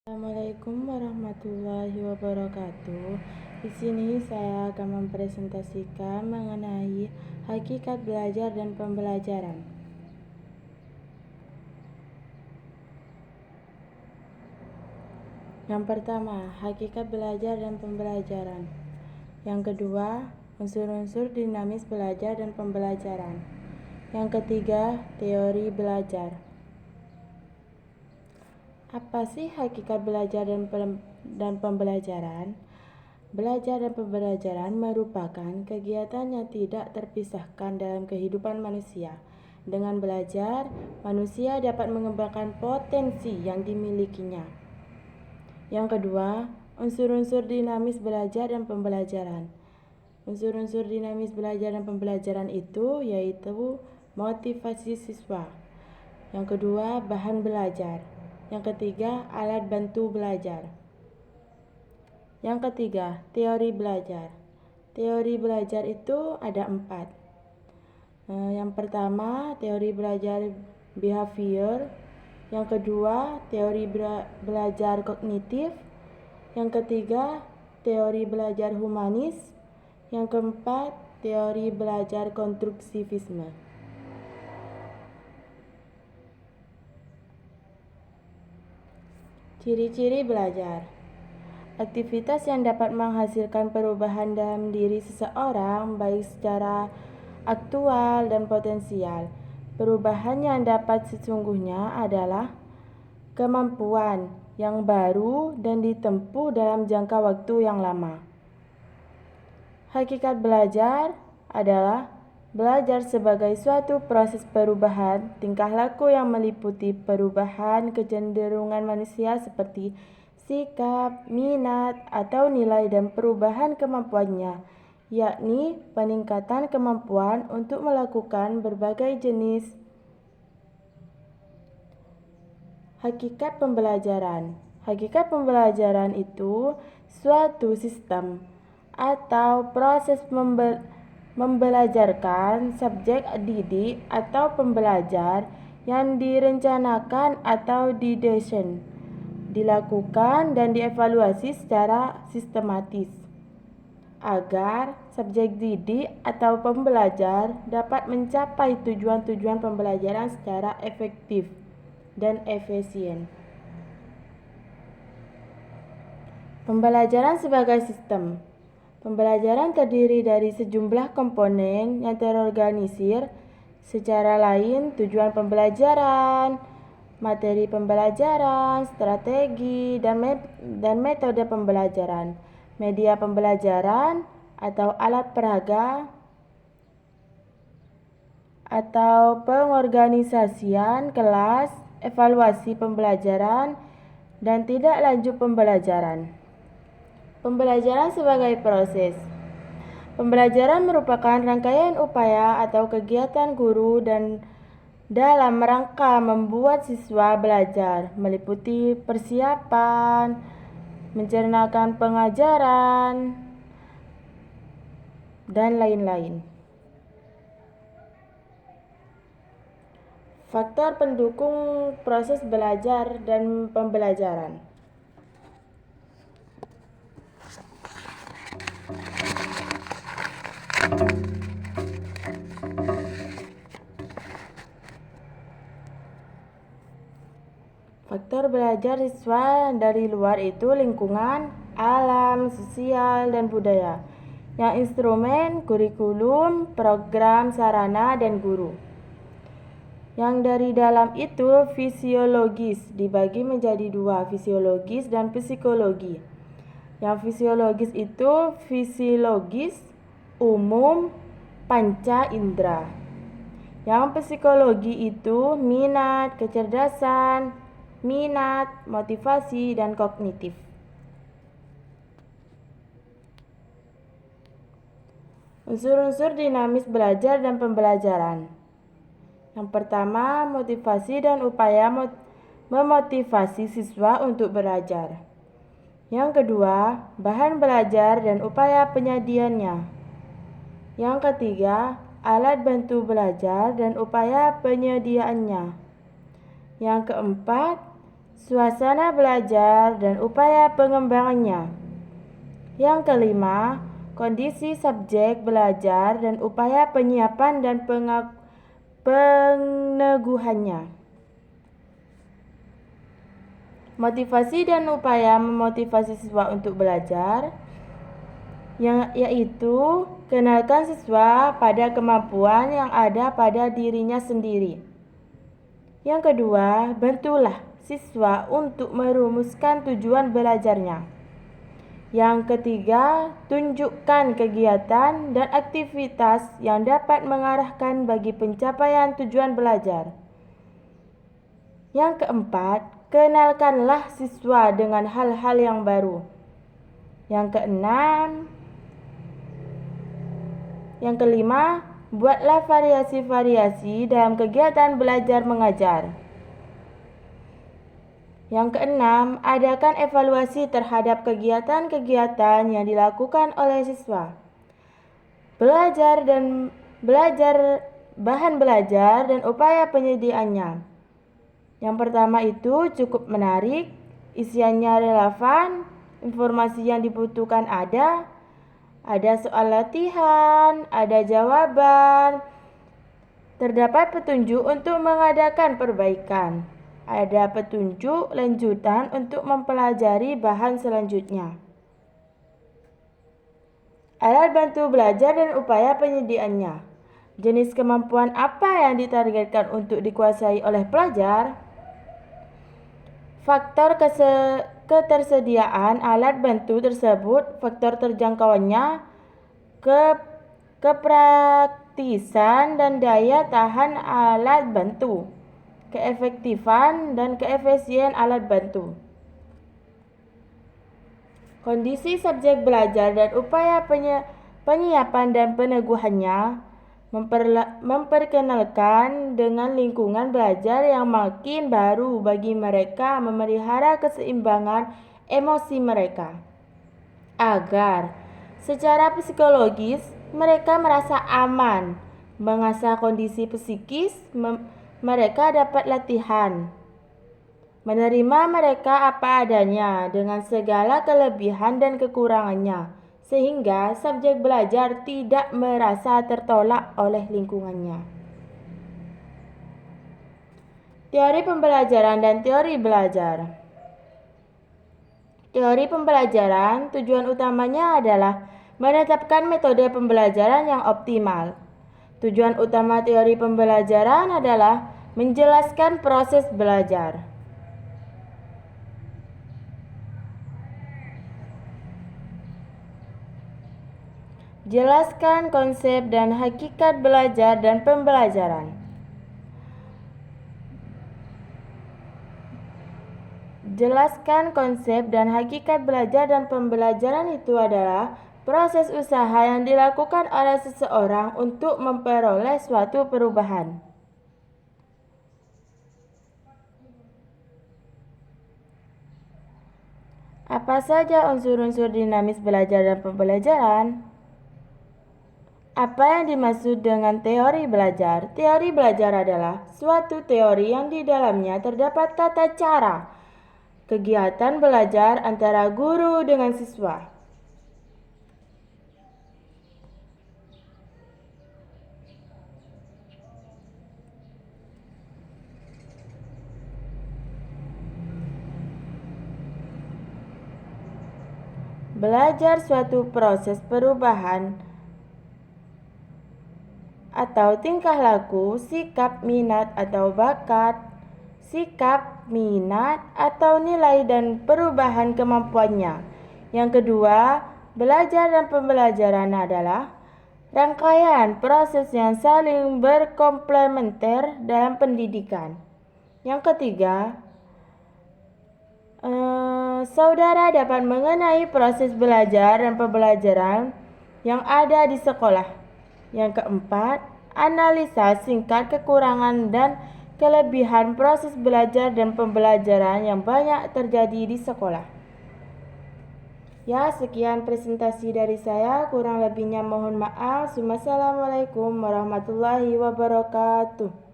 Assalamualaikum warahmatullahi wabarakatuh. Di sini saya akan mempresentasikan mengenai hakikat belajar dan pembelajaran. Yang pertama, hakikat belajar dan pembelajaran. Yang kedua, unsur-unsur dinamis belajar dan pembelajaran. Yang ketiga, teori belajar. Apa sih hakikat belajar dan pembelajaran? Belajar dan pembelajaran merupakan kegiatan yang tidak terpisahkan dalam kehidupan manusia. Dengan belajar, manusia dapat mengembangkan potensi yang dimilikinya. Yang kedua, unsur-unsur dinamis belajar dan pembelajaran. Unsur-unsur dinamis belajar dan pembelajaran itu yaitu motivasi siswa. Yang kedua, bahan belajar. Yang ketiga, alat bantu belajar. Yang ketiga, teori belajar. Teori belajar itu ada 4. Yang pertama, teori belajar behavior. Yang kedua, teori belajar kognitif. Yang ketiga, teori belajar humanis. Yang keempat, teori belajar konstruktivisme. Ciri-ciri belajar. Aktivitas yang dapat menghasilkan perubahan dalam diri seseorang baik secara aktual dan potensial. Perubahan yang dapat sesungguhnya adalah kemampuan yang baru dan ditempuh dalam jangka waktu yang lama. Hakikat belajar adalah belajar sebagai suatu proses perubahan tingkah laku yang meliputi perubahan kecenderungan manusia seperti sikap, minat, atau nilai dan perubahan kemampuannya, yakni peningkatan kemampuan untuk melakukan berbagai jenis. Hakikat pembelajaran. Hakikat pembelajaran itu suatu sistem atau proses membelajarkan subjek didik atau pembelajar yang direncanakan atau didesain, dilakukan dan dievaluasi secara sistematis agar subjek didik atau pembelajar dapat mencapai tujuan-tujuan pembelajaran secara efektif dan efisien. Pembelajaran sebagai sistem. Pembelajaran terdiri dari sejumlah komponen yang terorganisir secara lain: tujuan pembelajaran, materi pembelajaran, strategi, dan metode pembelajaran, media pembelajaran atau alat peraga, atau pengorganisasian kelas, evaluasi pembelajaran, dan tidak lanjut pembelajaran. Pembelajaran sebagai proses. Pembelajaran merupakan rangkaian upaya atau kegiatan guru dan dalam rangka membuat siswa belajar, meliputi persiapan, mencernakan pengajaran, dan lain-lain. Faktor pendukung proses belajar dan pembelajaran. Faktor belajar siswa dari luar itu lingkungan, alam, sosial, dan budaya. Yang instrumen, kurikulum, program, sarana, dan guru. Yang dari dalam itu fisiologis, dibagi menjadi 2, fisiologis dan psikologi. Yang fisiologis itu fisiologis, umum, panca indera. Yang psikologi itu minat, kecerdasan, motivasi, dan kognitif. Unsur-unsur dinamis belajar dan pembelajaran. Yang pertama, motivasi dan upaya memotivasi siswa untuk belajar. Yang kedua, bahan belajar dan upaya penyediaannya. Yang ketiga, alat bantu belajar dan upaya penyediaannya. Yang keempat, suasana belajar dan upaya pengembangannya. Yang kelima, kondisi subjek belajar dan upaya penyiapan dan peneguhannya. Motivasi dan upaya memotivasi siswa untuk belajar, yaitu kenalkan siswa pada kemampuan yang ada pada dirinya sendiri. Yang kedua, bantulah siswa untuk merumuskan tujuan belajarnya. Yang ketiga, tunjukkan kegiatan dan aktivitas yang dapat mengarahkan bagi pencapaian tujuan belajar. Yang keempat, kenalkanlah siswa dengan hal-hal yang baru. Yang kelima, buatlah variasi-variasi dalam kegiatan belajar mengajar. Yang keenam, adakan evaluasi terhadap kegiatan-kegiatan yang dilakukan oleh siswa. Bahan belajar dan upaya penyediaannya. Yang pertama itu cukup menarik, isiannya relevan, informasi yang dibutuhkan ada soal latihan, ada jawaban, terdapat petunjuk untuk mengadakan perbaikan, ada petunjuk lanjutan untuk mempelajari bahan selanjutnya. Alat bantu belajar dan upaya penyediaannya. Jenis kemampuan apa yang ditargetkan untuk dikuasai oleh pelajar? Faktor ketersediaan alat bantu tersebut, faktor terjangkauannya, kepraktisan dan daya tahan alat bantu, keefektifan dan keefisien alat bantu. Kondisi subjek belajar dan upaya penyiapan dan peneguhannya. Memperkenalkan dengan lingkungan belajar yang makin baru bagi mereka, memelihara keseimbangan emosi mereka agar secara psikologis mereka merasa aman, mengasah kondisi psikis mereka dapat latihan, menerima mereka apa adanya dengan segala kelebihan dan kekurangannya, sehingga subjek belajar tidak merasa tertolak oleh lingkungannya. Teori pembelajaran dan teori belajar. Teori pembelajaran tujuan utamanya adalah menetapkan metode pembelajaran yang optimal. Tujuan utama teori pembelajaran adalah menjelaskan proses belajar. Jelaskan konsep dan hakikat belajar dan pembelajaran. Jelaskan konsep dan hakikat belajar dan pembelajaran itu adalah proses usaha yang dilakukan oleh seseorang untuk memperoleh suatu perubahan. Apa saja unsur-unsur dinamis belajar dan pembelajaran? Apa yang dimaksud dengan teori belajar? Teori belajar adalah suatu teori yang di dalamnya terdapat tata cara kegiatan belajar antara guru dengan siswa. Belajar suatu proses perubahan atau tingkah laku, sikap, minat atau bakat, sikap, minat atau nilai dan perubahan kemampuannya. Yang kedua, belajar dan pembelajaran adalah rangkaian proses yang saling berkomplementer dalam pendidikan. Yang ketiga, saudara dapat mengenai proses belajar dan pembelajaran yang ada di sekolah. Yang keempat, analisa singkat kekurangan dan kelebihan proses belajar dan pembelajaran yang banyak terjadi di sekolah. Ya, sekian presentasi dari saya, kurang lebihnya mohon maaf. Wassalamualaikum warahmatullahi wabarakatuh.